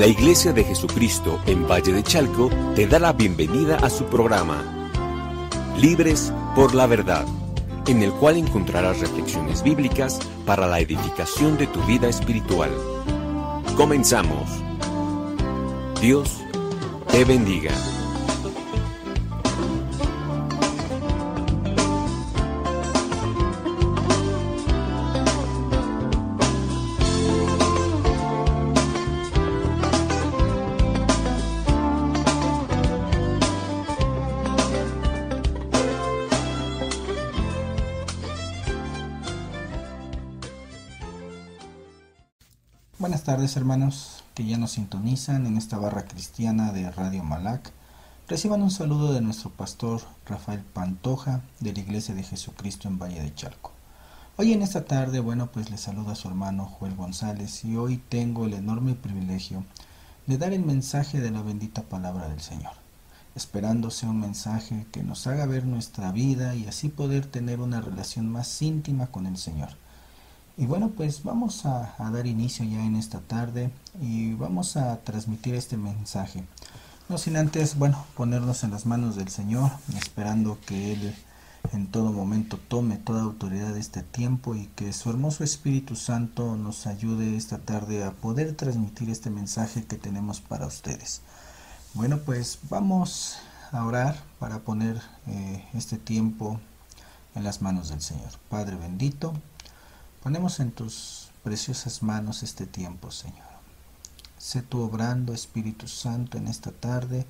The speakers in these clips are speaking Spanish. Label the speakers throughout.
Speaker 1: La Iglesia de Jesucristo en Valle de Chalco te da la bienvenida a su programa Libres por la Verdad, en el cual encontrarás reflexiones bíblicas para la edificación de tu vida espiritual. Comenzamos. Dios te bendiga.
Speaker 2: Buenas tardes, hermanos que ya nos sintonizan en esta barra cristiana de Radio Malac. Reciban un saludo de nuestro pastor Rafael Pantoja de la Iglesia de Jesucristo en Valle de Chalco. Hoy en esta tarde, pues les saluda a su hermano Joel González y hoy tengo el enorme privilegio de dar el mensaje de la bendita palabra del Señor, esperando sea un mensaje que nos haga ver nuestra vida y así poder tener una relación más íntima con el Señor. Y pues vamos a dar inicio ya en esta tarde y vamos a transmitir este mensaje. No sin antes, ponernos en las manos del Señor, esperando que Él en todo momento tome toda autoridad de este tiempo y que su hermoso Espíritu Santo nos ayude esta tarde a poder transmitir este mensaje que tenemos para ustedes. Pues vamos a orar para poner este tiempo en las manos del Señor. Padre bendito, ponemos en tus preciosas manos este tiempo, Señor. Sé tú obrando, Espíritu Santo, en esta tarde,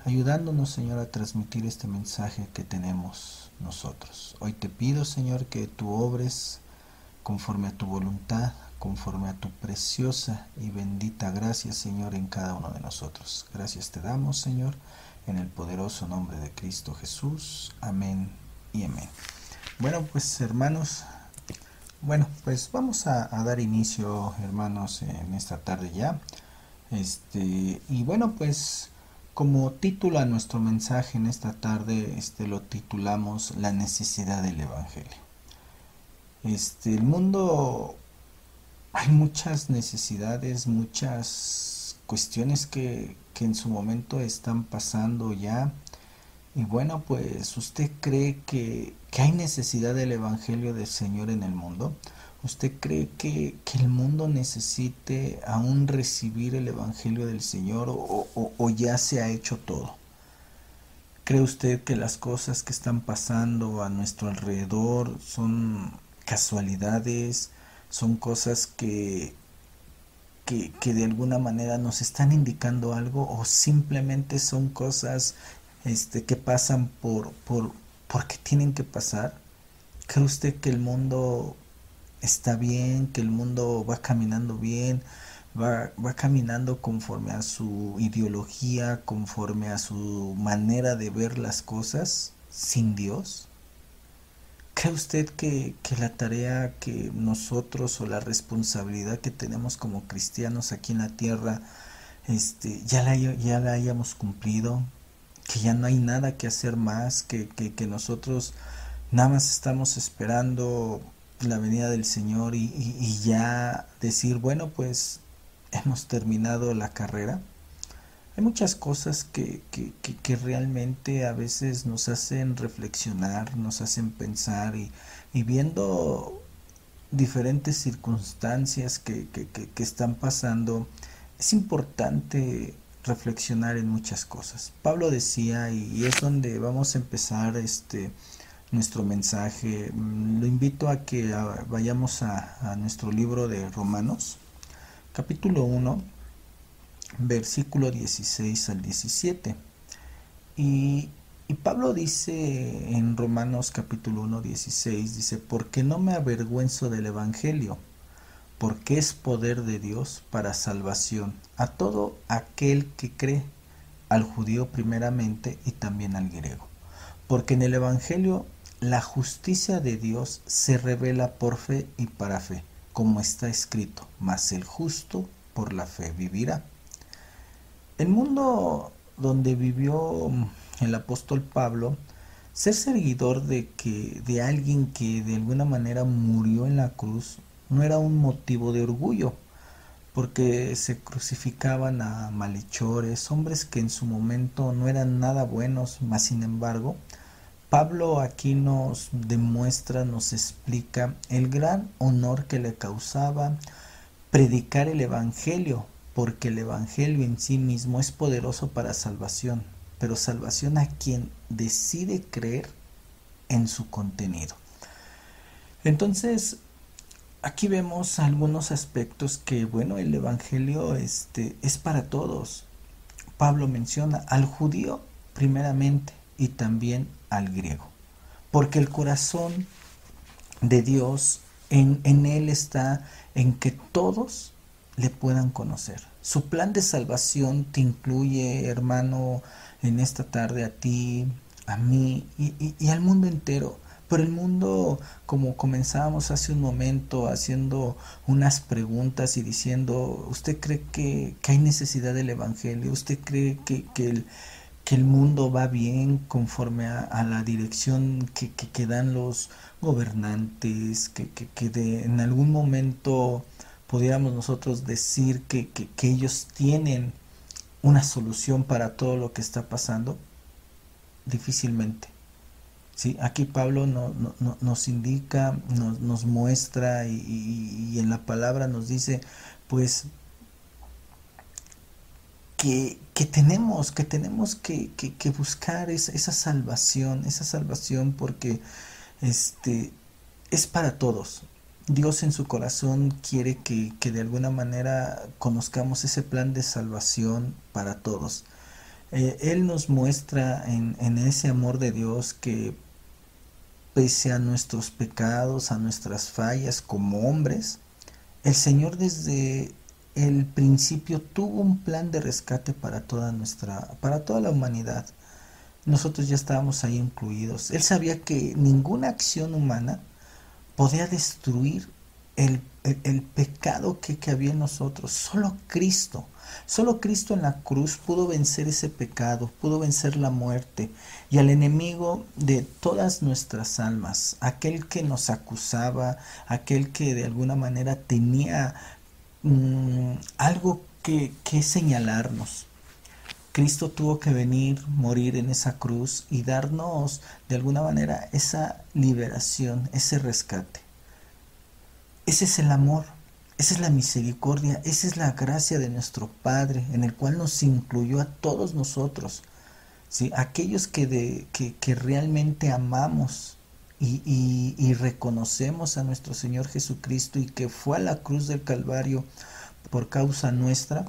Speaker 2: ayudándonos, Señor, a transmitir este mensaje que tenemos nosotros. Hoy te pido, Señor, que tú obres conforme a tu voluntad, conforme a tu preciosa y bendita gracia, Señor, en cada uno de nosotros. Gracias te damos, Señor, en el poderoso nombre de Cristo Jesús. Amén y amén. Hermanos, vamos a dar inicio, hermanos, en esta tarde ya. Como título a nuestro mensaje en esta tarde, lo titulamos La necesidad del Evangelio. El mundo, hay muchas necesidades, muchas cuestiones que en su momento están pasando ya. Y ¿usted cree que hay necesidad del Evangelio del Señor en el mundo? ¿Usted cree que el mundo necesite aún recibir el Evangelio del Señor o ya se ha hecho todo? ¿Cree usted que las cosas que están pasando a nuestro alrededor son casualidades? ¿Son cosas que de alguna manera nos están indicando algo o simplemente son cosas que pasan porque tienen que pasar? ¿Cree usted que el mundo está bien, que el mundo va caminando bien, va caminando conforme a su ideología, conforme a su manera de ver las cosas sin Dios? ¿Cree usted que la tarea que nosotros o la responsabilidad que tenemos como cristianos aquí en la tierra ya la hayamos cumplido? Que ya no hay nada que hacer más, que nosotros nada más estamos esperando la venida del Señor y ya decir, hemos terminado la carrera. Hay muchas cosas que realmente a veces nos hacen reflexionar, nos hacen pensar y viendo diferentes circunstancias que están pasando, es importante reflexionar en muchas cosas. Pablo decía, y es donde vamos a empezar nuestro mensaje. Lo invito a que vayamos a nuestro libro de Romanos, capítulo 1, versículo 16 al 17. Y Pablo dice en Romanos capítulo 1, 16, dice: porque no me avergüenzo del Evangelio, porque es poder de Dios para salvación a todo aquel que cree, al judío primeramente y también al griego. Porque en el Evangelio la justicia de Dios se revela por fe y para fe, como está escrito: mas el justo por la fe vivirá. El mundo donde vivió el apóstol Pablo, ser seguidor de alguien que de alguna manera murió en la cruz no era un motivo de orgullo, porque se crucificaban a malhechores, hombres que en su momento no eran nada buenos, mas sin embargo, Pablo aquí nos demuestra, nos explica el gran honor que le causaba predicar el Evangelio, porque el Evangelio en sí mismo es poderoso para salvación, pero salvación a quien decide creer en su contenido. Entonces, aquí vemos algunos aspectos que, bueno, el Evangelio es para todos. Pablo menciona al judío primeramente y también al griego, porque el corazón de Dios en él está en que todos le puedan conocer. Su plan de salvación te incluye, hermano, en esta tarde a ti, a mí y al mundo entero. Pero el mundo, como comenzábamos hace un momento haciendo unas preguntas y diciendo, ¿usted cree que hay necesidad del Evangelio? ¿Usted cree que el mundo va bien conforme a la dirección que dan los gobernantes, en algún momento pudiéramos nosotros decir que ellos tienen una solución para todo lo que está pasando? Difícilmente. Sí, aquí Pablo nos indica, nos muestra y en la palabra nos dice, pues, que tenemos que buscar esa salvación porque es para todos. Dios en su corazón quiere que de alguna manera conozcamos ese plan de salvación para todos. Él nos muestra en ese amor de Dios que pese a nuestros pecados, a nuestras fallas como hombres, el Señor desde el principio tuvo un plan de rescate para toda la humanidad. Nosotros ya estábamos ahí incluidos. Él sabía que ninguna acción humana podía destruir el pecado que había en nosotros. Solo Cristo en la cruz pudo vencer ese pecado, pudo vencer la muerte y al enemigo de todas nuestras almas, aquel que nos acusaba, aquel que de alguna manera tenía algo que señalarnos. Cristo tuvo que venir, morir en esa cruz y darnos de alguna manera esa liberación, ese rescate. Ese es el amor, esa es la misericordia, esa es la gracia de nuestro Padre, en el cual nos incluyó a todos nosotros, ¿sí? Aquellos que realmente amamos y reconocemos a nuestro Señor Jesucristo y que fue a la cruz del Calvario por causa nuestra.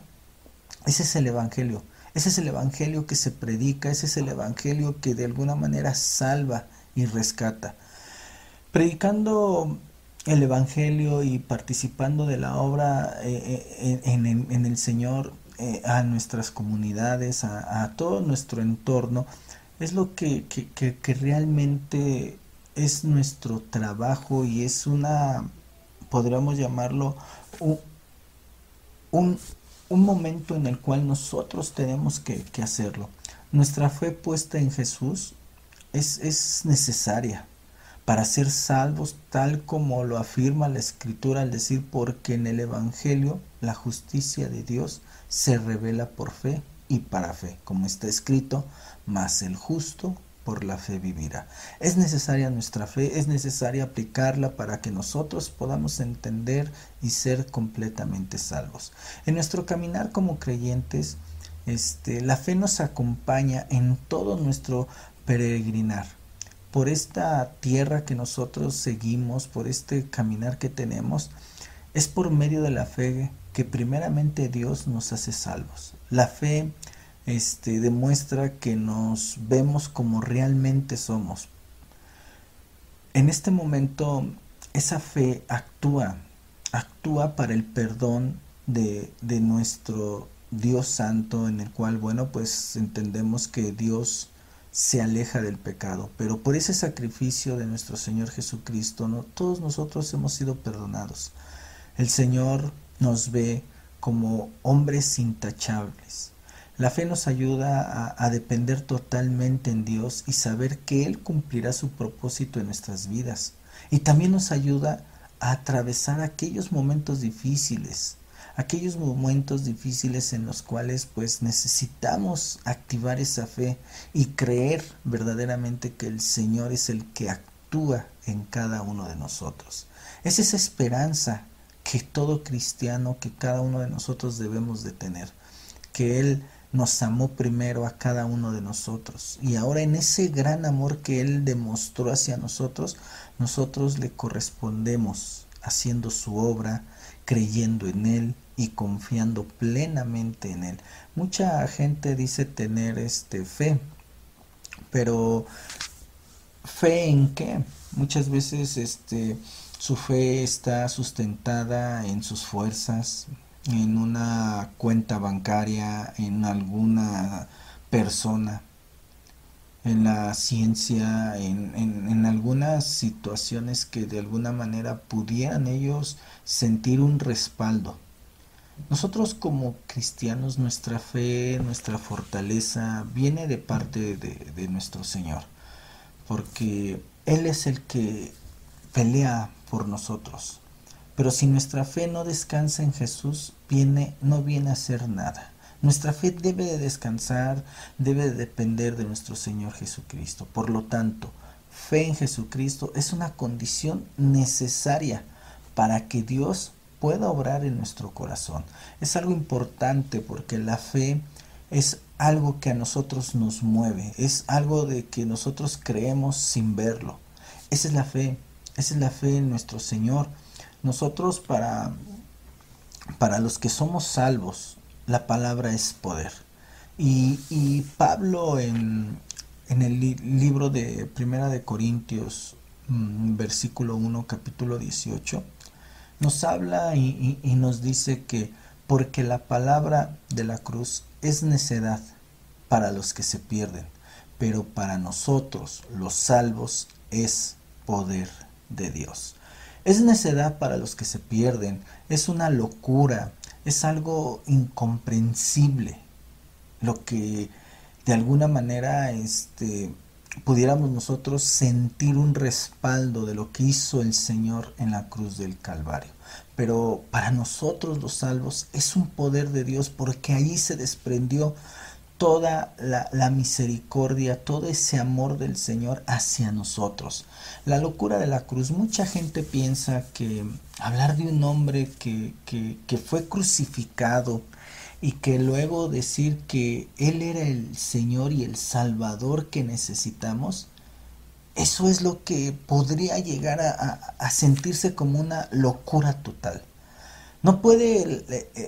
Speaker 2: Ese es el Evangelio. Ese es el Evangelio que se predica, ese es el Evangelio que de alguna manera salva y rescata. Predicando el Evangelio y participando de la obra en el Señor, a nuestras comunidades, a todo nuestro entorno, es lo que realmente es nuestro trabajo y es podríamos llamarlo, un momento en el cual nosotros tenemos que hacerlo. Nuestra fe puesta en Jesús es necesaria para ser salvos, tal como lo afirma la Escritura al decir, porque en el Evangelio la justicia de Dios se revela por fe y para fe, como está escrito, mas el justo por la fe vivirá. Es necesaria nuestra fe, es necesaria aplicarla para que nosotros podamos entender y ser completamente salvos. En nuestro caminar como creyentes, la fe nos acompaña en todo nuestro peregrinar. Por esta tierra que nosotros seguimos, por este caminar que tenemos, es por medio de la fe que primeramente Dios nos hace salvos. La fe demuestra que nos vemos como realmente somos. En este momento esa fe actúa para el perdón de nuestro Dios Santo, en el cual, bueno, pues entendemos que Dios se aleja del pecado, pero por ese sacrificio de nuestro Señor Jesucristo, todos nosotros hemos sido perdonados. El Señor nos ve como hombres intachables. La fe nos ayuda a depender totalmente en Dios y saber que Él cumplirá su propósito en nuestras vidas. Y también nos ayuda a atravesar aquellos momentos difíciles, aquellos momentos difíciles en los cuales pues necesitamos activar esa fe y creer verdaderamente que el Señor es el que actúa en cada uno de nosotros. Es esa esperanza que todo cristiano, que cada uno de nosotros debemos de tener, que Él nos amó primero a cada uno de nosotros y ahora en ese gran amor que Él demostró hacia nosotros, nosotros le correspondemos haciendo su obra, creyendo en Él y confiando plenamente en Él. Mucha gente dice tener fe, pero ¿fe en qué? Muchas veces su fe está sustentada en sus fuerzas, en una cuenta bancaria, en alguna persona, en la ciencia, en algunas situaciones que de alguna manera pudieran ellos sentir un respaldo. Nosotros como cristianos, nuestra fe, nuestra fortaleza viene de parte de nuestro Señor, porque Él es el que pelea por nosotros. Pero si nuestra fe no descansa en Jesús, no viene a ser nada. Nuestra fe debe de descansar, debe de depender de nuestro Señor Jesucristo. Por lo tanto, fe en Jesucristo es una condición necesaria para que Dios pueda obrar en nuestro corazón. Es algo importante porque la fe es algo que a nosotros nos mueve, es algo de que nosotros creemos sin verlo. Esa es la fe en nuestro Señor. Nosotros para los que somos salvos, la palabra es poder. Y Pablo en el libro de Primera de Corintios, versículo 1, capítulo 18, nos habla y nos dice que porque la palabra de la cruz es necedad para los que se pierden, pero para nosotros los salvos es poder de Dios. Es necedad para los que se pierden, es una locura, es algo incomprensible, lo que de alguna manera pudiéramos nosotros sentir un respaldo de lo que hizo el Señor en la cruz del Calvario. Pero para nosotros los salvos es un poder de Dios porque allí se desprendió toda la misericordia, todo ese amor del Señor hacia nosotros. La locura de la cruz, mucha gente piensa que hablar de un hombre que fue crucificado y que luego decir que Él era el Señor y el Salvador que necesitamos, eso es lo que podría llegar a sentirse como una locura total. No puede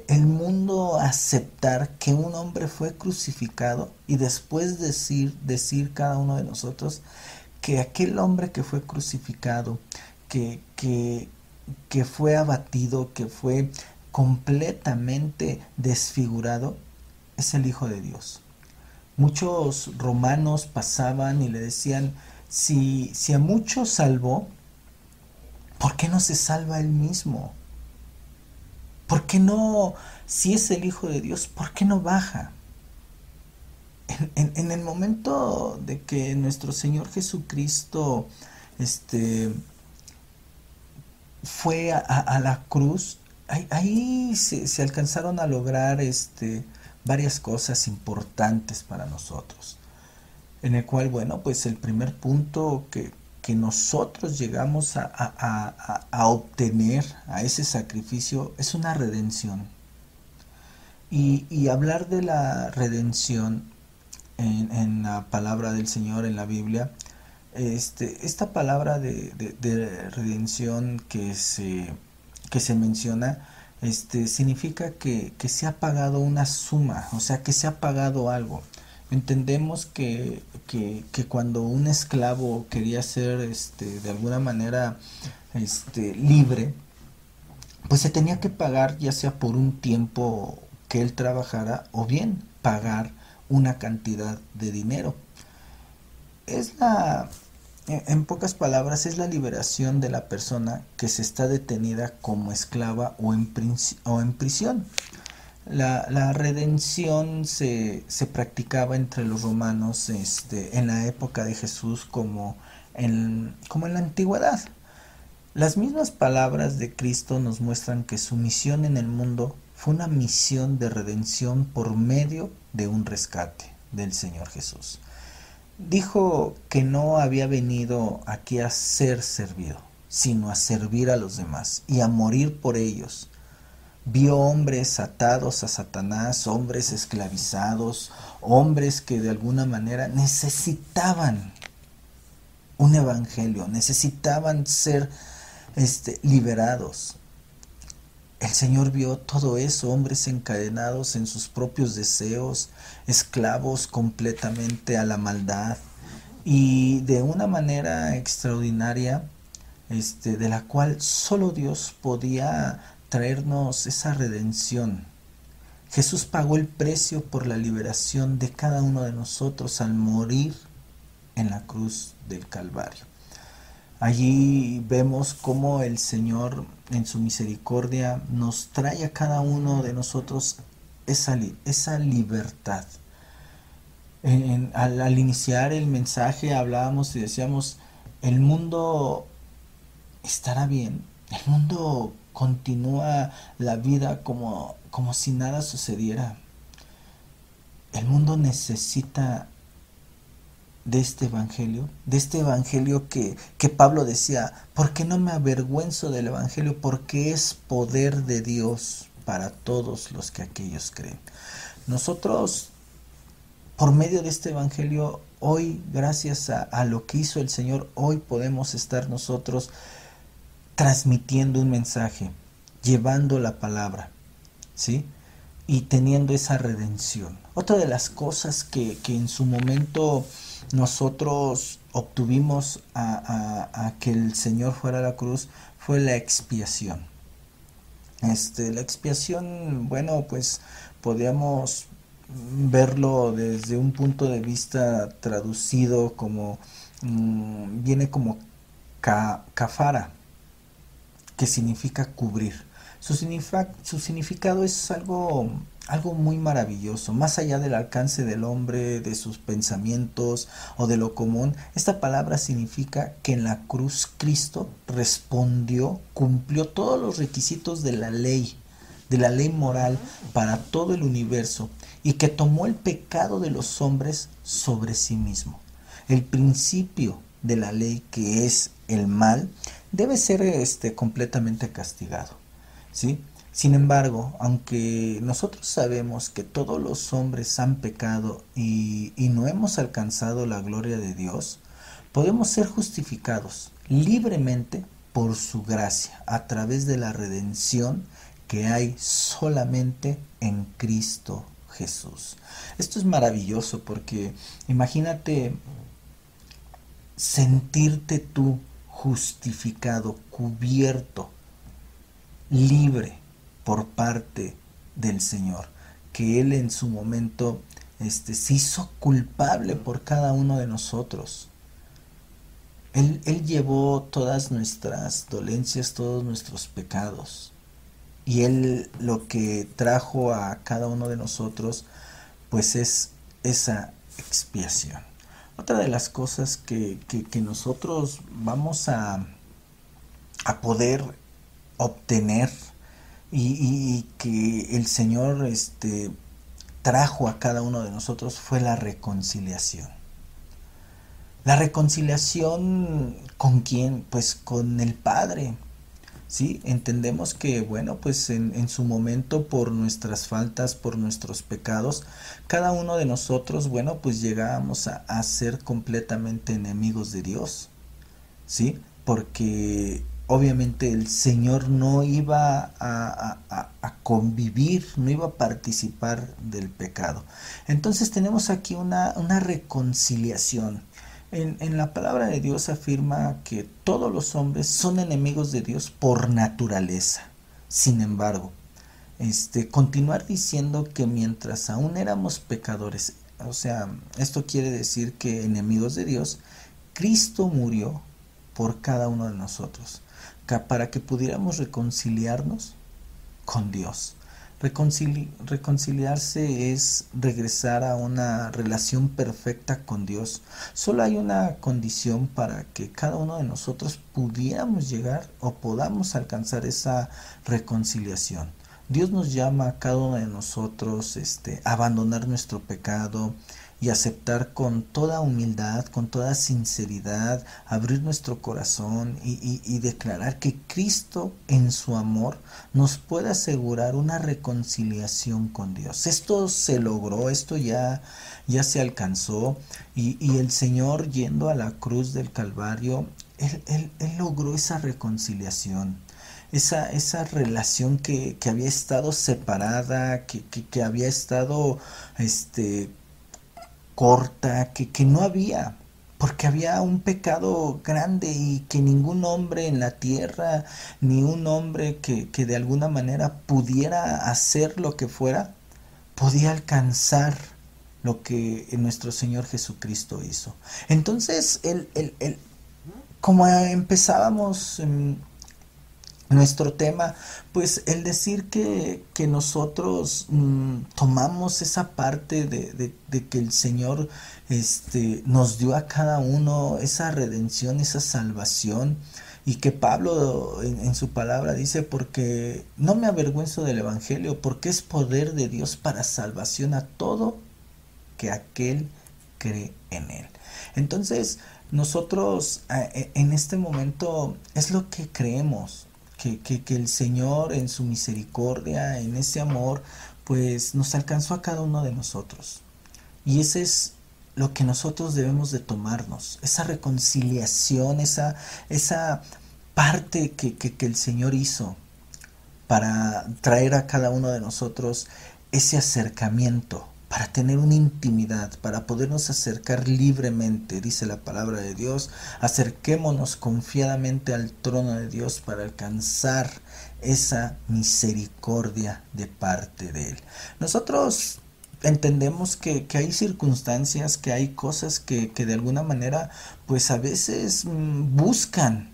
Speaker 2: el mundo aceptar que un hombre fue crucificado y después decir cada uno de nosotros que aquel hombre que fue crucificado, que fue abatido, que fue completamente desfigurado, es el Hijo de Dios. Muchos romanos pasaban y le decían, si a muchos salvó, ¿por qué no se salva él mismo? ¿Por qué no, si es el Hijo de Dios, por qué no baja? En el momento de que nuestro Señor Jesucristo fue a la cruz, ahí se alcanzaron a lograr varias cosas importantes para nosotros. En el cual, bueno, pues el primer punto que nosotros llegamos a obtener a ese sacrificio es una redención. Y hablar de la redención en la palabra del Señor, en la Biblia, esta palabra de redención que se menciona, significa que se ha pagado una suma, o sea, que se ha pagado algo. Entendemos que cuando un esclavo quería ser de alguna manera libre, pues se tenía que pagar, ya sea por un tiempo que él trabajara o bien pagar una cantidad de dinero. En pocas palabras, es la liberación de la persona que se está detenida como esclava o en prisión. La redención se practicaba entre los romanos en la época de Jesús como en la antigüedad. Las mismas palabras de Cristo nos muestran que su misión en el mundo fue una misión de redención por medio de un rescate del Señor Jesús. Dijo que no había venido aquí a ser servido, sino a servir a los demás y a morir por ellos. Vio hombres atados a Satanás, hombres esclavizados, hombres que de alguna manera necesitaban un evangelio, necesitaban ser liberados. El Señor vio todo eso, hombres encadenados en sus propios deseos, esclavos completamente a la maldad, y de una manera extraordinaria, de la cual solo Dios podía traernos esa redención. Jesús pagó el precio por la liberación de cada uno de nosotros al morir en la cruz del Calvario. Allí vemos cómo el Señor en su misericordia nos trae a cada uno de nosotros esa libertad. Al iniciar el mensaje hablábamos y decíamos, el mundo estará bien, el mundo continúa la vida como si nada sucediera. El mundo necesita de este evangelio que Pablo decía, ¿por qué no me avergüenzo del evangelio? Porque es poder de Dios para todos los que aquellos creen. Nosotros, por medio de este evangelio, hoy, gracias a lo que hizo el Señor, hoy podemos estar nosotros transmitiendo un mensaje, llevando la palabra, ¿sí? Y teniendo esa redención. Otra de las cosas que en su momento nosotros obtuvimos a que el Señor fuera a la cruz fue la expiación. La expiación, bueno, pues podíamos verlo desde un punto de vista traducido como viene como kafara, que significa cubrir. Su significado es algo muy maravilloso, más allá del alcance del hombre, de sus pensamientos o de lo común. Esta palabra significa que en la cruz Cristo respondió, cumplió todos los requisitos de la ley moral para todo el universo, y que tomó el pecado de los hombres sobre sí mismo. El principio de la ley, que es el mal, debe ser completamente castigado, ¿sí? Sin embargo, aunque nosotros sabemos que todos los hombres han pecado y no hemos alcanzado la gloria de Dios, podemos ser justificados libremente por su gracia a través de la redención que hay solamente en Cristo Jesús. Esto es maravilloso porque imagínate sentirte tú justificado, cubierto, libre por parte del Señor, que Él en su momento se hizo culpable por cada uno de nosotros. Él llevó todas nuestras dolencias, todos nuestros pecados, y Él lo que trajo a cada uno de nosotros pues es esa expiación. Otra de las cosas que nosotros vamos a poder obtener y que el Señor trajo a cada uno de nosotros fue la reconciliación. La reconciliación, ¿con quién? Pues con el Padre. Sí, entendemos que, bueno, pues en su momento, por nuestras faltas, por nuestros pecados, cada uno de nosotros, bueno, pues llegábamos a ser completamente enemigos de Dios, ¿sí? Porque obviamente el Señor no iba a convivir, no iba a participar del pecado. Entonces tenemos aquí una reconciliación. En la palabra de Dios afirma que todos los hombres son enemigos de Dios por naturaleza. Sin embargo, continuar diciendo que mientras aún éramos pecadores, o sea, esto quiere decir que enemigos de Dios, Cristo murió por cada uno de nosotros, para que pudiéramos reconciliarnos con Dios. Reconciliarse es regresar a una relación perfecta con Dios. Solo hay una condición para que cada uno de nosotros pudiéramos llegar o podamos alcanzar esa reconciliación. Dios nos llama a cada uno de nosotros a abandonar nuestro pecado y aceptar con toda humildad, con toda sinceridad, abrir nuestro corazón y declarar que Cristo en su amor nos puede asegurar una reconciliación con Dios. Esto se logró, esto ya se alcanzó y el Señor, yendo a la cruz del Calvario, Él logró esa reconciliación. Esa relación que había estado separada, que había estado corta, que no había, porque había un pecado grande y que ningún hombre en la tierra, ni un hombre que de alguna manera pudiera hacer lo que fuera, podía alcanzar lo que nuestro Señor Jesucristo hizo. Entonces, como empezábamos nuestro tema, pues el decir que nosotros tomamos esa parte de que el Señor nos dio a cada uno esa redención, esa salvación, y que Pablo en su palabra dice: porque no me avergüenzo del Evangelio, porque es poder de Dios para salvación a todo que aquel cree en él. Entonces, nosotros en este momento es lo que creemos, que el Señor en su misericordia, en ese amor, pues nos alcanzó a cada uno de nosotros. Y ese es lo que nosotros debemos de tomarnos, esa reconciliación, esa parte que el Señor hizo para traer a cada uno de nosotros ese acercamiento, para tener una intimidad, para podernos acercar libremente. Dice la palabra de Dios: acerquémonos confiadamente al trono de Dios para alcanzar esa misericordia de parte de Él. Nosotros entendemos que hay circunstancias, que hay cosas que de alguna manera, pues a veces buscan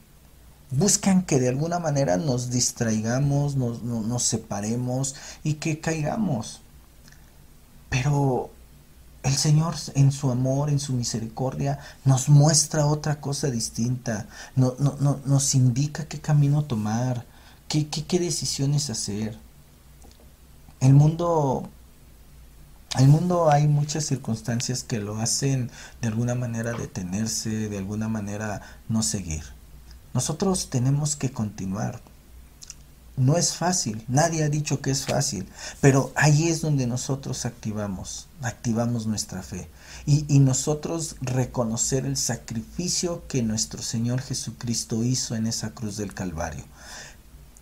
Speaker 2: que de alguna manera nos distraigamos, nos separemos y que caigamos. Pero el Señor en su amor, en su misericordia, nos muestra otra cosa distinta, nos indica qué camino tomar, qué decisiones hacer. El mundo hay muchas circunstancias que lo hacen de alguna manera detenerse, de alguna manera no seguir. Nosotros tenemos que continuar. No es fácil, nadie ha dicho que es fácil, pero ahí es donde nosotros activamos nuestra fe y nosotros reconocer el sacrificio que nuestro Señor Jesucristo hizo en esa cruz del Calvario,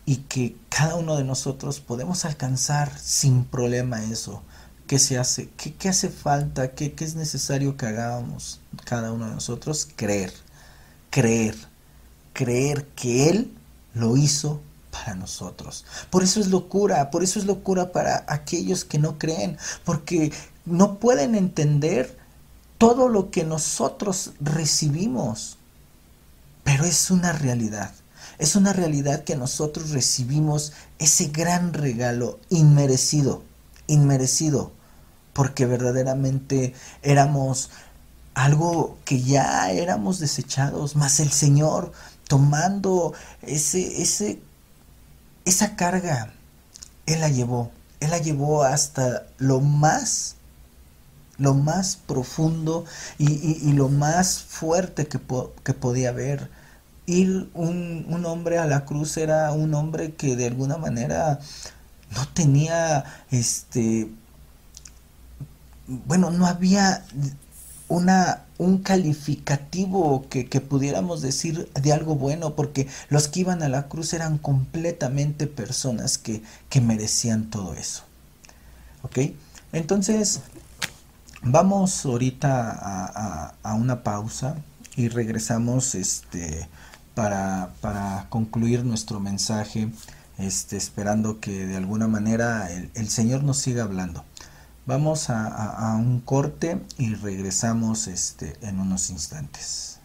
Speaker 2: y que cada uno de nosotros podemos alcanzar sin problema eso. ¿Qué se hace? ¿Qué hace falta? ¿Qué es necesario que hagamos cada uno de nosotros? Creer que Él lo hizo para nosotros. Por eso es locura para aquellos que no creen, porque no pueden entender todo lo que nosotros recibimos, pero es una realidad que nosotros recibimos ese gran regalo inmerecido, porque verdaderamente éramos algo que ya éramos desechados, mas el Señor, tomando esa carga, Él la llevó hasta lo más profundo y lo más fuerte que podía haber. Ir un hombre a la cruz era un hombre que de alguna manera no tenía no había un calificativo que pudiéramos decir de algo bueno, porque los que iban a la cruz eran completamente personas que merecían todo eso. ¿Ok? Entonces, vamos ahorita a una pausa y regresamos para concluir nuestro mensaje, esperando que de alguna manera el Señor nos siga hablando. Vamos a un corte y regresamos en unos instantes.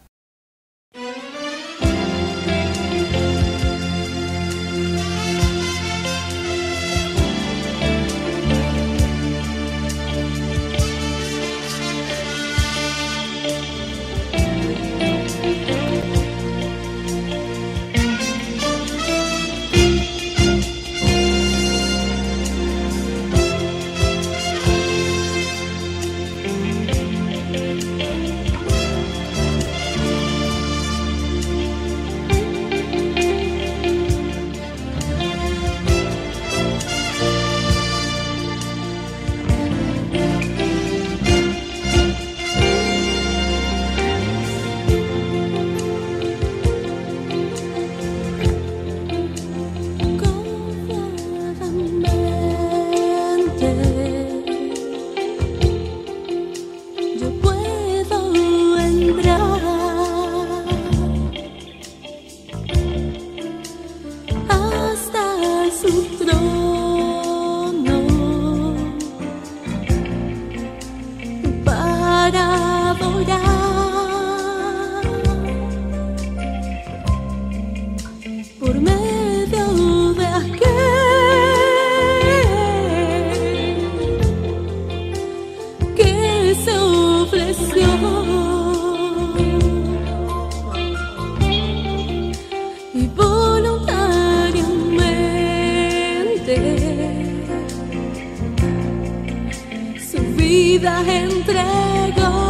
Speaker 3: vida entregó.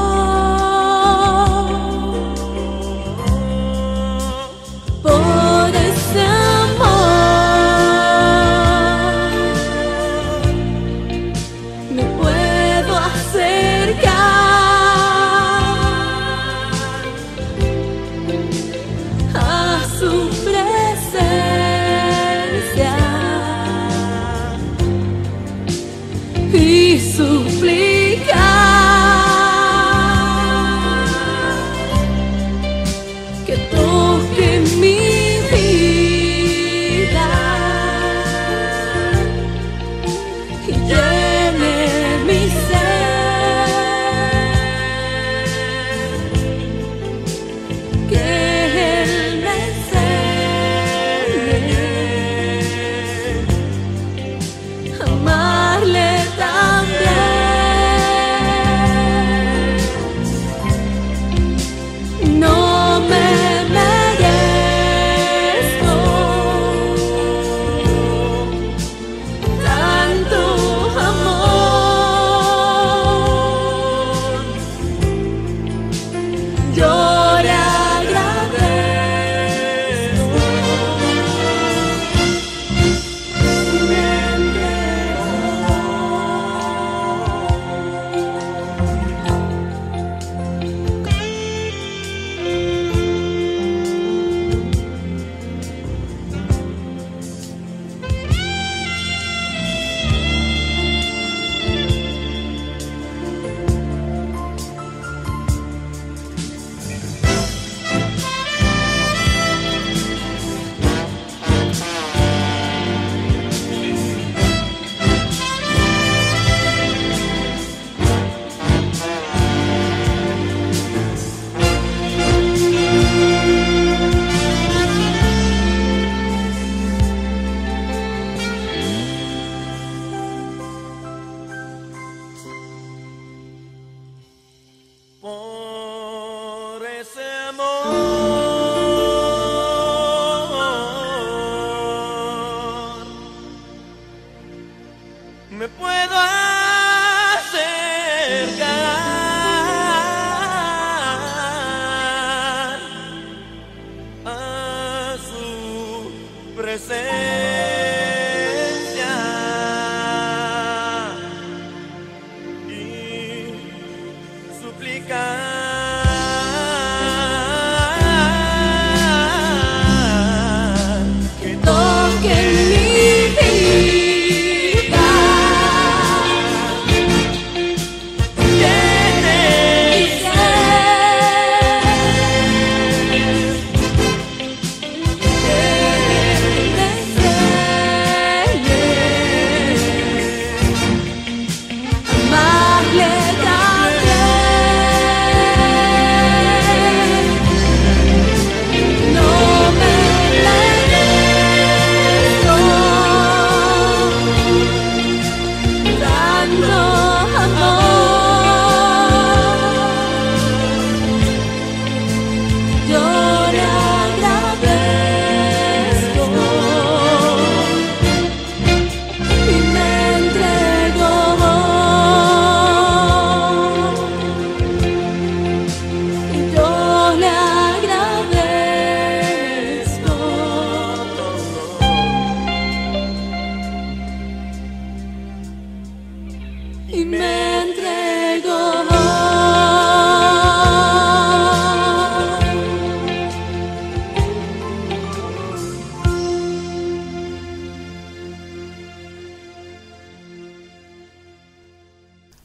Speaker 3: Por ese amor me puedo acercar a su presencia y suplicar que toque mi vida y llene mi ser, que Él me enseñe a amarle también. No me merezco tanto amor, yo le agradezco. Me
Speaker 4: por ese amor me puedo acercar a su presencia y suplicar que
Speaker 3: toque mi vida,
Speaker 4: llene
Speaker 3: mi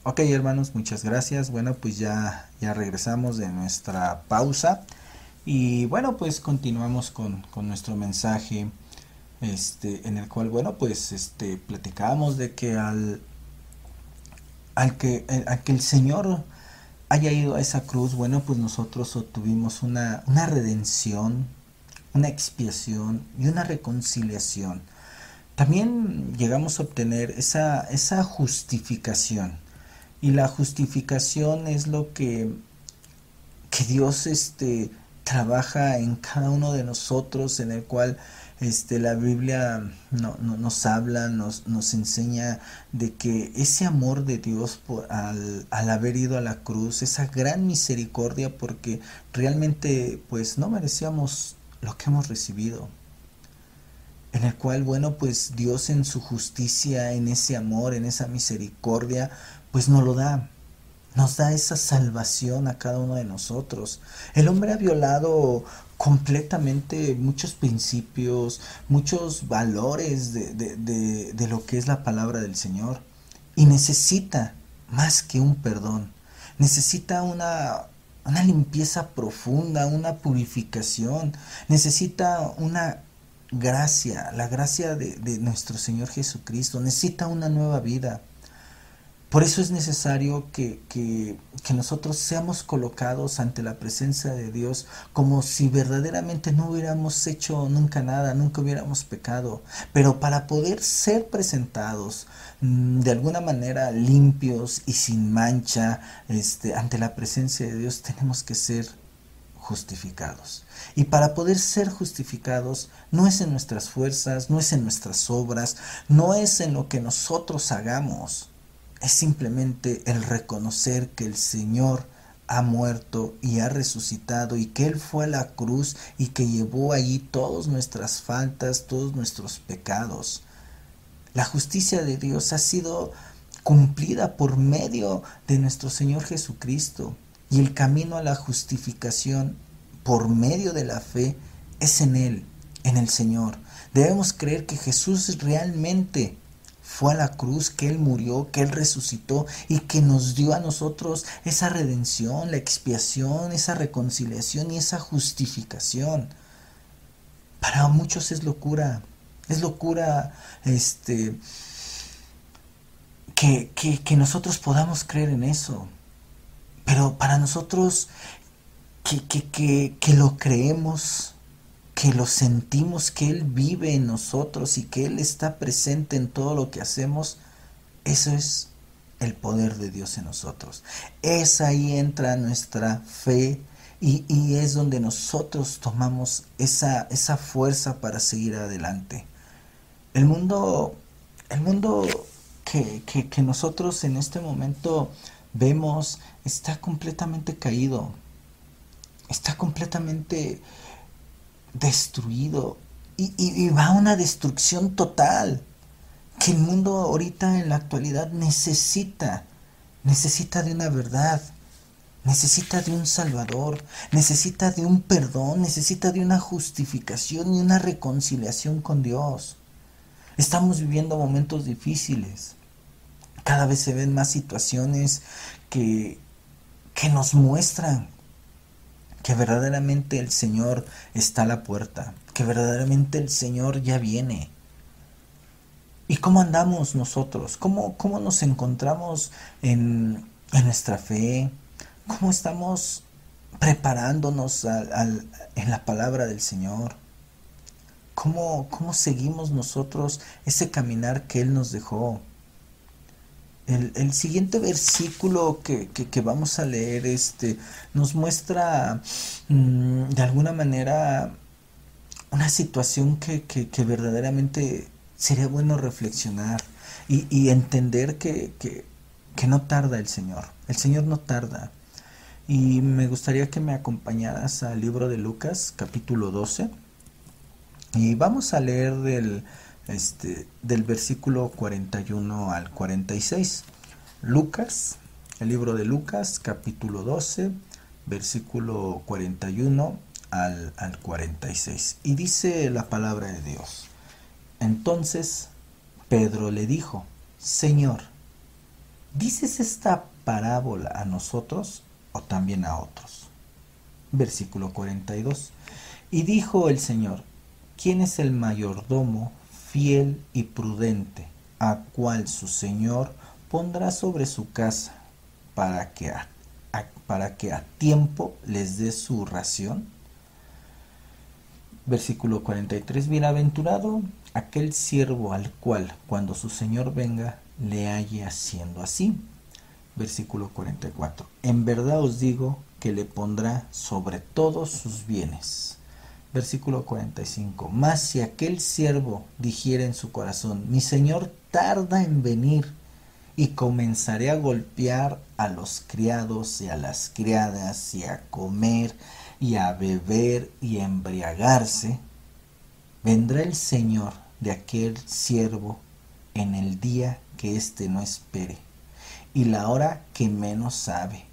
Speaker 2: Ok, hermanos, muchas gracias. Bueno, pues ya regresamos de nuestra pausa. Y bueno, pues continuamos con nuestro mensaje, en el cual, bueno, pues platicamos de que al que el Señor haya ido a esa cruz, bueno, pues nosotros obtuvimos una redención, una expiación y una reconciliación. También llegamos a obtener esa justificación. Y la justificación es lo que Dios trabaja en cada uno de nosotros, en el cual la Biblia nos habla, nos enseña de que ese amor de Dios al haber ido a la cruz, esa gran misericordia, porque realmente pues no merecíamos lo que hemos recibido, en el cual, bueno, pues Dios en su justicia, en ese amor, en esa misericordia, pues nos da esa salvación a cada uno de nosotros. El hombre ha violado completamente muchos principios, muchos valores de lo que es la palabra del Señor, y necesita más que un perdón, necesita una limpieza profunda, una purificación, necesita una gracia, la gracia de nuestro Señor Jesucristo, necesita una nueva vida. Por eso es necesario que nosotros seamos colocados ante la presencia de Dios como si verdaderamente no hubiéramos hecho nunca nada, nunca hubiéramos pecado. Pero para poder ser presentados de alguna manera limpios y sin mancha ante la presencia de Dios, tenemos que ser justificados. Y para poder ser justificados no es en nuestras fuerzas, no es en nuestras obras, no es en lo que nosotros hagamos. Es simplemente el reconocer que el Señor ha muerto y ha resucitado, y que Él fue a la cruz y que llevó allí todas nuestras faltas, todos nuestros pecados. La justicia de Dios ha sido cumplida por medio de nuestro Señor Jesucristo, y el camino a la justificación por medio de la fe es en Él, en el Señor. Debemos creer que Jesús realmente fue a la cruz, que Él murió, que Él resucitó y que nos dio a nosotros esa redención, la expiación, esa reconciliación y esa justificación. Para muchos es locura que nosotros podamos creer en eso. Pero para nosotros que lo creemos, que lo sentimos, que Él vive en nosotros y que Él está presente en todo lo que hacemos, eso es el poder de Dios en nosotros. Es ahí entra nuestra fe y es donde nosotros tomamos esa fuerza para seguir adelante. El mundo que nosotros en este momento vemos está completamente caído, está completamente destruido y va a una destrucción total, que el mundo ahorita en la actualidad necesita de una verdad, necesita de un Salvador, necesita de un perdón, necesita de una justificación y una reconciliación con Dios. Estamos viviendo momentos difíciles, cada vez se ven más situaciones que nos muestran que verdaderamente el Señor está a la puerta, que verdaderamente el Señor ya viene. ¿Y cómo andamos nosotros? ¿Cómo nos encontramos en nuestra fe? ¿Cómo estamos preparándonos en la palabra del Señor? ¿Cómo seguimos nosotros ese caminar que Él nos dejó? El siguiente versículo que vamos a leer nos muestra de alguna manera una situación que verdaderamente sería bueno reflexionar y entender que no tarda el Señor no tarda. Y me gustaría que me acompañaras al libro de Lucas, capítulo 12, y vamos a leer del versículo 41 al 46. Lucas, el libro de Lucas, capítulo 12, versículo 41 al 46. Y dice la palabra de Dios: Entonces Pedro le dijo: Señor, ¿dices esta parábola a nosotros o también a otros? Versículo 42. Y dijo el Señor: ¿Quién es el mayordomo fiel y prudente, a cual su señor pondrá sobre su casa para que a tiempo les dé su ración? Versículo 43. Bienaventurado aquel siervo al cual, cuando su señor venga, le halle haciendo así. versículo 44. En verdad os digo que le pondrá sobre todos sus bienes. Versículo 45. Mas si aquel siervo dijera en su corazón, mi señor tarda en venir, y comenzaré a golpear a los criados y a las criadas, y a comer y a beber y a embriagarse, vendrá el señor de aquel siervo en el día que éste no espere, y la hora que menos sabe,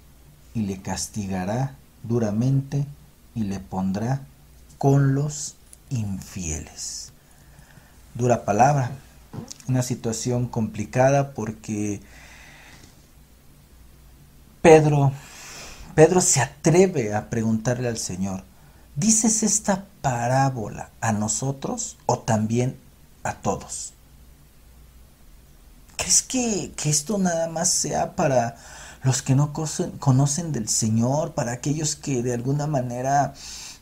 Speaker 2: y le castigará duramente y le pondrá con los infieles. Dura palabra, una situación complicada porque Pedro se atreve a preguntarle al Señor, ¿dices esta parábola a nosotros o también a todos? ¿Crees que esto nada más sea para los que no conocen del Señor, para aquellos que de alguna manera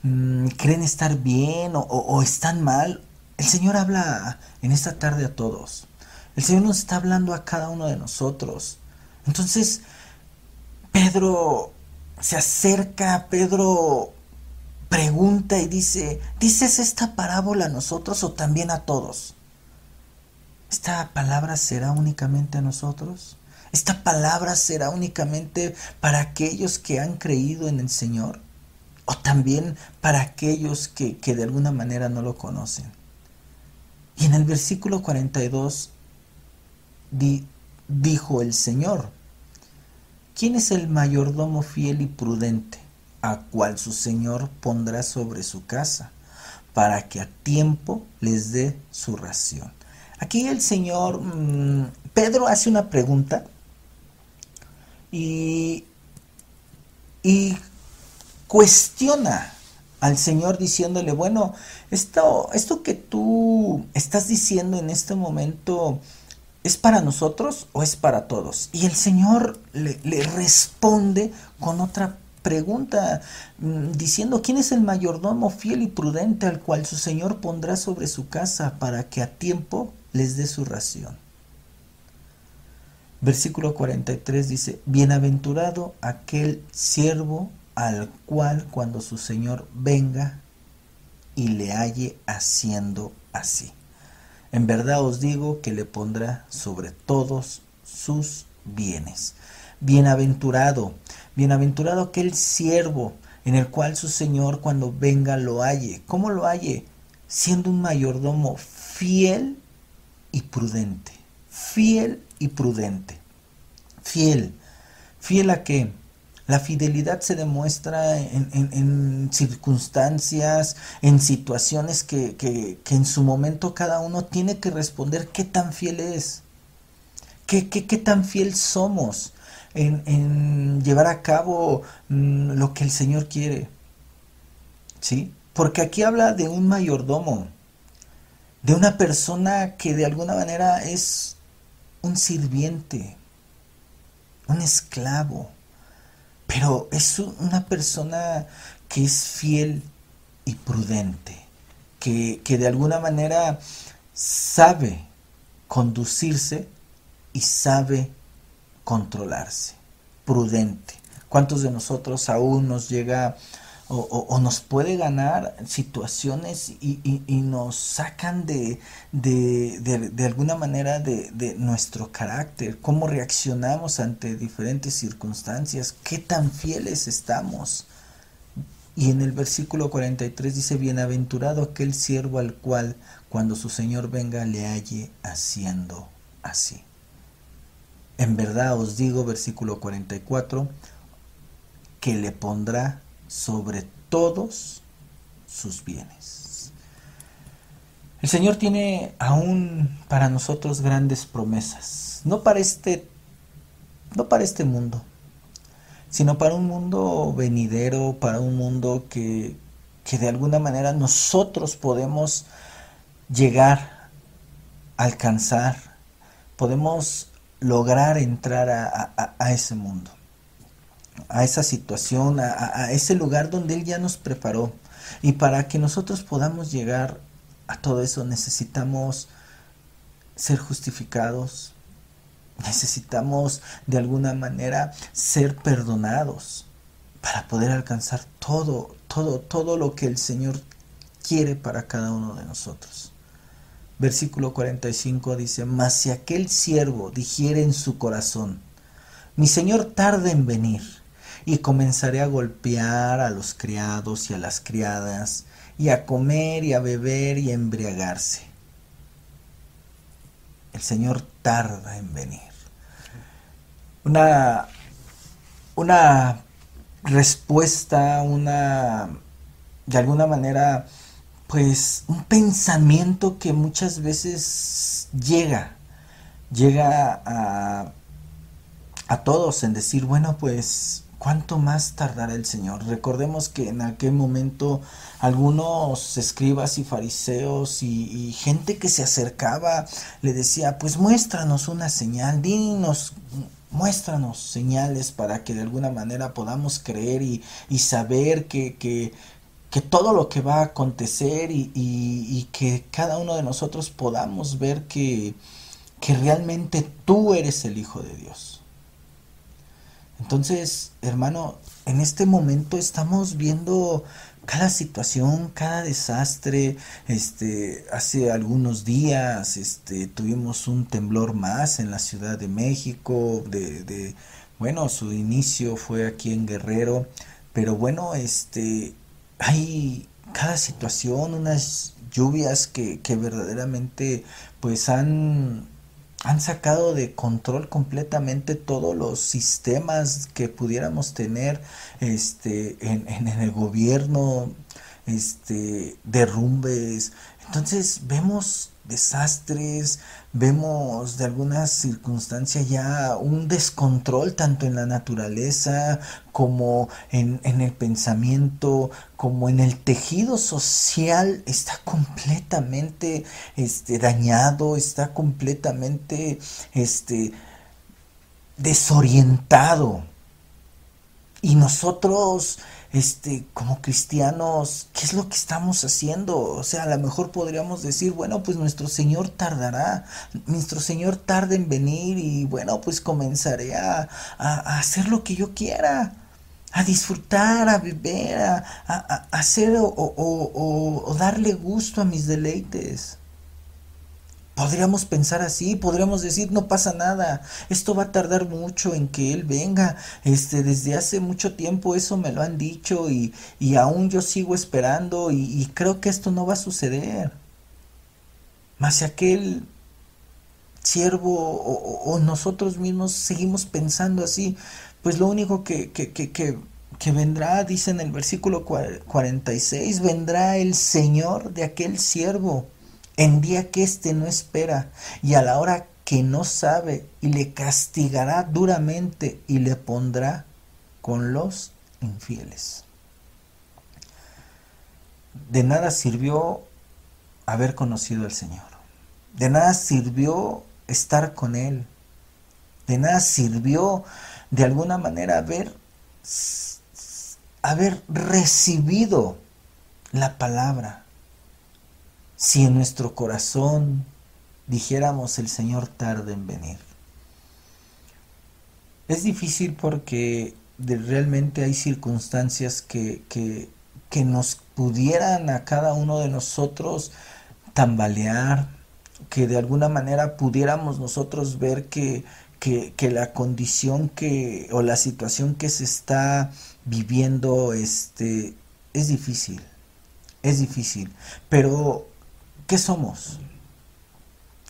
Speaker 2: creen estar bien o están mal? El Señor habla en esta tarde a todos. El Señor nos está hablando a cada uno de nosotros. Entonces, Pedro se acerca, Pedro pregunta y dice, ¿dices esta parábola a nosotros o también a todos? ¿Esta palabra será únicamente a nosotros? ¿Esta palabra será únicamente para aquellos que han creído en el Señor? ¿O también para aquellos que de alguna manera no lo conocen? Y en el versículo 42 dijo el Señor, ¿quién es el mayordomo fiel y prudente, a cual su Señor pondrá sobre su casa, para que a tiempo les dé su ración? Aquí el Señor, Pedro hace una pregunta y cuestiona al Señor diciéndole, bueno, esto que tú estás diciendo en este momento, ¿es para nosotros o es para todos? Y el Señor le responde con otra pregunta, diciendo, ¿quién es el mayordomo fiel y prudente al cual su Señor pondrá sobre su casa para que a tiempo les dé su ración? Versículo 43 dice, bienaventurado aquel siervo al cual cuando su Señor venga y le halle haciendo así. En verdad os digo que le pondrá sobre todos sus bienes. Bienaventurado aquel siervo en el cual su Señor cuando venga lo halle. ¿Cómo lo halle? Siendo un mayordomo fiel y prudente. Fiel y prudente. ¿Fiel a qué? La fidelidad se demuestra en circunstancias, en situaciones que en su momento cada uno tiene que responder qué tan fiel es, qué tan fiel somos en llevar a cabo lo que el Señor quiere. ¿Sí? Porque aquí habla de un mayordomo, de una persona que de alguna manera es un sirviente, un esclavo. Pero es una persona que es fiel y prudente, que de alguna manera sabe conducirse y sabe controlarse. Prudente. ¿Cuántos de nosotros aún nos llega o nos puede ganar situaciones y nos sacan de alguna manera de nuestro carácter? ¿Cómo reaccionamos ante diferentes circunstancias? ¿Qué tan fieles estamos? Y en el versículo 43 dice, bienaventurado aquel siervo al cual cuando su Señor venga le halle haciendo así. En verdad os digo, versículo 44, que le pondrá sobre todos sus bienes. El Señor tiene aún para nosotros grandes promesas, no para este mundo, sino para un mundo venidero, para un mundo que de alguna manera nosotros podemos llegar a alcanzar, podemos lograr entrar a ese mundo, a esa situación, a ese lugar donde Él ya nos preparó. Y para que nosotros podamos llegar a todo eso necesitamos ser justificados, Necesitamos de alguna manera ser perdonados para poder alcanzar todo lo que el Señor quiere para cada uno de nosotros. Versículo 45 dice: mas si aquel siervo dijere en su corazón, mi señor tarda en venir, y comenzaré a golpear a los criados y a las criadas, y a comer y a beber y a embriagarse. El Señor tarda en venir. Una respuesta, de alguna manera, pues un pensamiento que muchas veces llega a todos en decir, bueno, pues ¿cuánto más tardará el Señor? Recordemos que en aquel momento algunos escribas y fariseos y gente que se acercaba le decía, pues muéstranos una señal, muéstranos señales para que de alguna manera podamos creer y saber que todo lo que va a acontecer y que cada uno de nosotros podamos ver que realmente tú eres el Hijo de Dios. Entonces, hermano, en este momento estamos viendo cada situación, cada desastre. Hace algunos días tuvimos un temblor más en la Ciudad de México. Bueno, su inicio fue aquí en Guerrero, pero bueno, hay cada situación, unas lluvias que verdaderamente pues han sacado de control completamente todos los sistemas que pudiéramos tener en el gobierno, derrumbes. Entonces vemos desastres, vemos de algunas circunstancias ya un descontrol tanto en la naturaleza como en el pensamiento, como en el tejido social. Está completamente dañado, está completamente desorientado. Y nosotros como cristianos, ¿qué es lo que estamos haciendo? O sea, a lo mejor podríamos decir, bueno, pues nuestro Señor tardará, nuestro Señor tarda en venir y bueno, pues comenzaré a hacer lo que yo quiera, a disfrutar, a beber, a hacer o darle gusto a mis deleites. Podríamos pensar así, podríamos decir, no pasa nada, esto va a tardar mucho en que Él venga, desde hace mucho tiempo eso me lo han dicho y aún yo sigo esperando y creo que esto no va a suceder. Mas si aquel siervo o nosotros mismos seguimos pensando así, pues lo único que vendrá, dice en el versículo 46, vendrá el Señor de aquel siervo en día que éste no espera y a la hora que no sabe, y le castigará duramente y le pondrá con los infieles. De nada sirvió haber conocido al Señor, de nada sirvió estar con Él, de nada sirvió de alguna manera haber recibido la palabra, si en nuestro corazón dijéramos el Señor tarda en venir. Es difícil porque realmente hay circunstancias que nos pudieran a cada uno de nosotros tambalear, que de alguna manera pudiéramos nosotros ver que la condición o la situación que se está viviendo es difícil, pero ¿qué somos?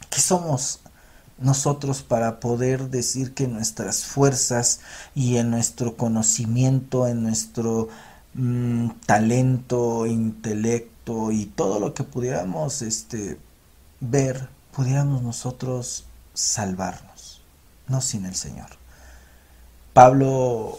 Speaker 2: ¿Qué somos nosotros para poder decir que nuestras fuerzas y en nuestro conocimiento, en nuestro talento, intelecto y todo lo que pudiéramos ver, pudiéramos nosotros salvarnos? No sin el Señor. Pablo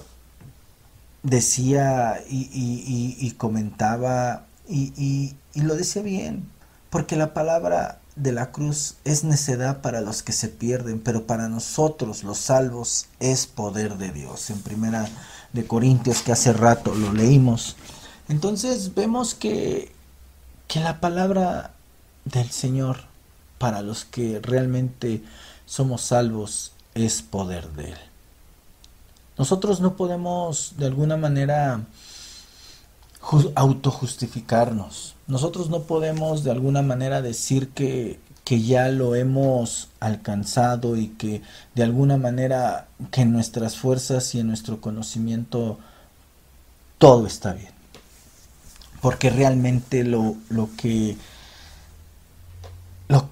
Speaker 2: decía y comentaba y lo decía bien, porque la palabra de la cruz es necedad para los que se pierden, pero para nosotros los salvos es poder de Dios. En Primera de Corintios, que hace rato lo leímos. Entonces vemos que la palabra del Señor para los que realmente somos salvos es poder de Él. Nosotros no podemos de alguna manera autojustificarnos. Nosotros no podemos de alguna manera decir que ya lo hemos alcanzado y que de alguna manera que en nuestras fuerzas y en nuestro conocimiento todo está bien. Porque realmente lo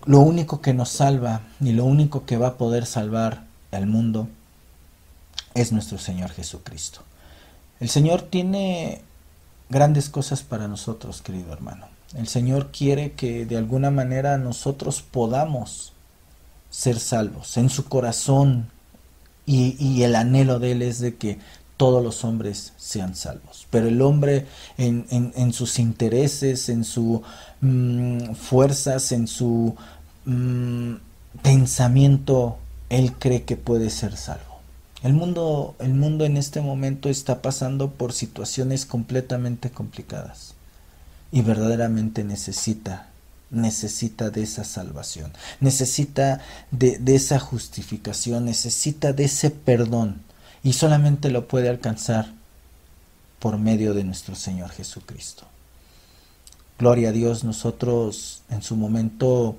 Speaker 2: único que nos salva y lo único que va a poder salvar al mundo es nuestro Señor Jesucristo. El Señor tiene grandes cosas para nosotros, querido hermano. El Señor quiere que de alguna manera nosotros podamos ser salvos en su corazón, y el anhelo de Él es de que todos los hombres sean salvos. Pero el hombre en sus intereses, en sus fuerzas, en su pensamiento, él cree que puede ser salvo. El mundo en este momento está pasando por situaciones completamente complicadas y verdaderamente necesita de esa salvación, necesita de esa justificación, necesita de ese perdón, y solamente lo puede alcanzar por medio de nuestro Señor Jesucristo. Gloria a Dios, nosotros en su momento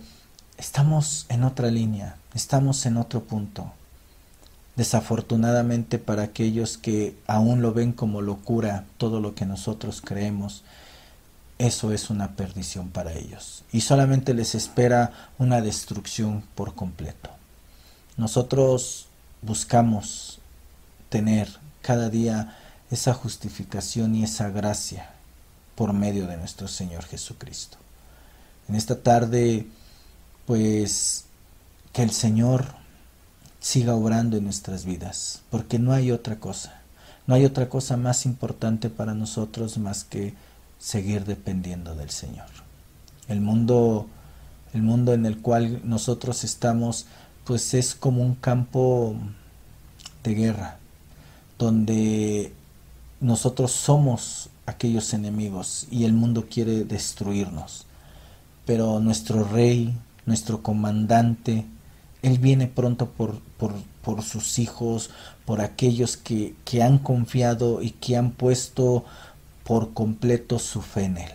Speaker 2: estamos en otra línea, estamos en otro punto. Desafortunadamente para aquellos que aún lo ven como locura, todo lo que nosotros creemos, eso es una perdición para ellos. Y solamente les espera una destrucción por completo. Nosotros buscamos tener cada día esa justificación y esa gracia por medio de nuestro Señor Jesucristo. En esta tarde, pues, que el Señor siga obrando en nuestras vidas, porque no hay otra cosa más importante para nosotros más que seguir dependiendo del Señor. El mundo en el cual nosotros estamos, pues es como un campo de guerra, donde nosotros somos aquellos enemigos y el mundo quiere destruirnos. Pero nuestro Rey, nuestro comandante, Él viene pronto por sus hijos, por aquellos que han confiado y que han puesto por completo su fe en Él.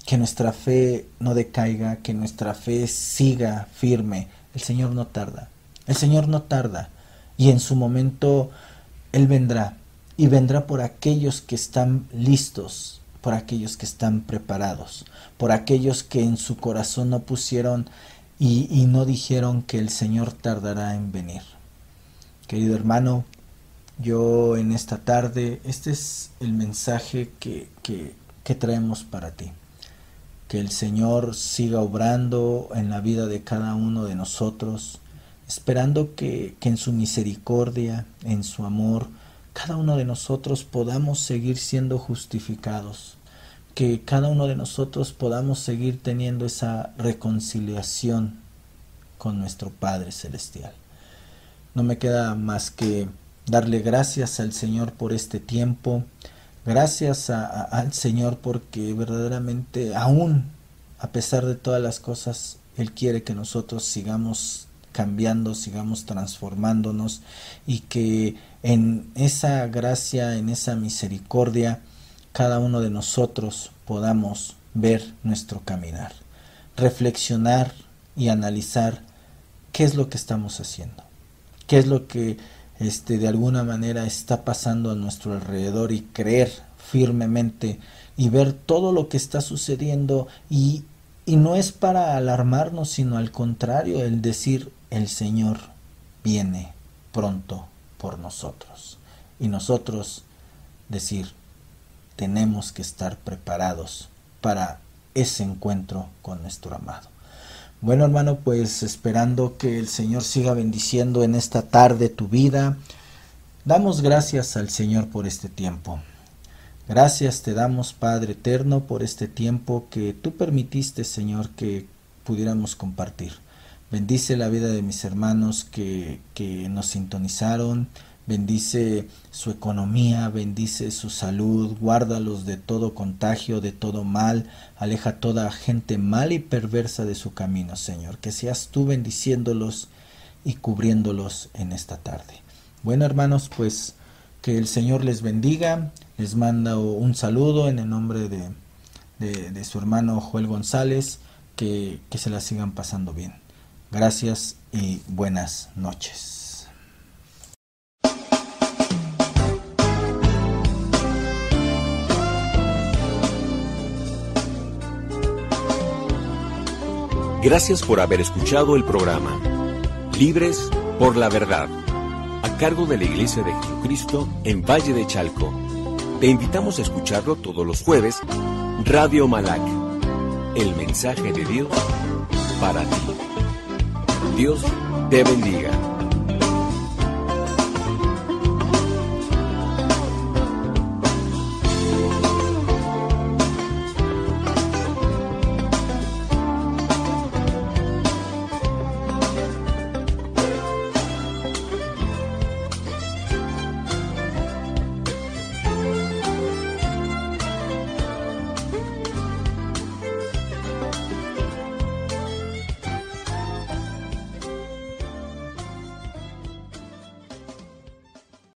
Speaker 2: Que nuestra fe no decaiga, que nuestra fe siga firme. El Señor no tarda, y en su momento Él vendrá, y vendrá por aquellos que están listos, por aquellos que están preparados, por aquellos que en su corazón no pusieron y no dijeron que el Señor tardará en venir. Querido hermano, yo en esta tarde, este es el mensaje que traemos para ti. Que el Señor siga obrando en la vida de cada uno de nosotros, esperando que en su misericordia, en su amor, cada uno de nosotros podamos seguir siendo justificados, que cada uno de nosotros podamos seguir teniendo esa reconciliación con nuestro Padre Celestial. No me queda más que darle gracias al Señor por este tiempo, gracias al Señor porque verdaderamente aún a pesar de todas las cosas, Él quiere que nosotros sigamos cambiando, sigamos transformándonos y que en esa gracia, en esa misericordia, cada uno de nosotros podamos ver nuestro caminar, reflexionar y analizar qué es lo que estamos haciendo, qué es lo que de alguna manera está pasando a nuestro alrededor y creer firmemente y ver todo lo que está sucediendo y no es para alarmarnos, sino al contrario, el decir el Señor viene pronto por nosotros y nosotros decir tenemos que estar preparados para ese encuentro con nuestro amado. Bueno, hermano, pues esperando que el Señor siga bendiciendo en esta tarde tu vida, damos gracias al Señor por este tiempo. Gracias te damos, Padre eterno, por este tiempo que tú permitiste, Señor, que pudiéramos compartir. Bendice la vida de mis hermanos que nos sintonizaron, bendice su economía, bendice su salud, guárdalos de todo contagio, de todo mal, aleja toda gente mala y perversa de su camino, Señor. Que seas tú bendiciéndolos y cubriéndolos en esta tarde. Bueno, hermanos, pues que el Señor les bendiga. Les mando un saludo en el nombre de su hermano Joel González. Que se la sigan pasando bien. Gracias y buenas noches.
Speaker 1: Gracias por haber escuchado el programa Libres por la Verdad, a cargo de la Iglesia de Jesucristo en Valle de Chalco. Te invitamos a escucharlo todos los jueves, Radio Malac, el mensaje de Dios para ti. Dios te bendiga.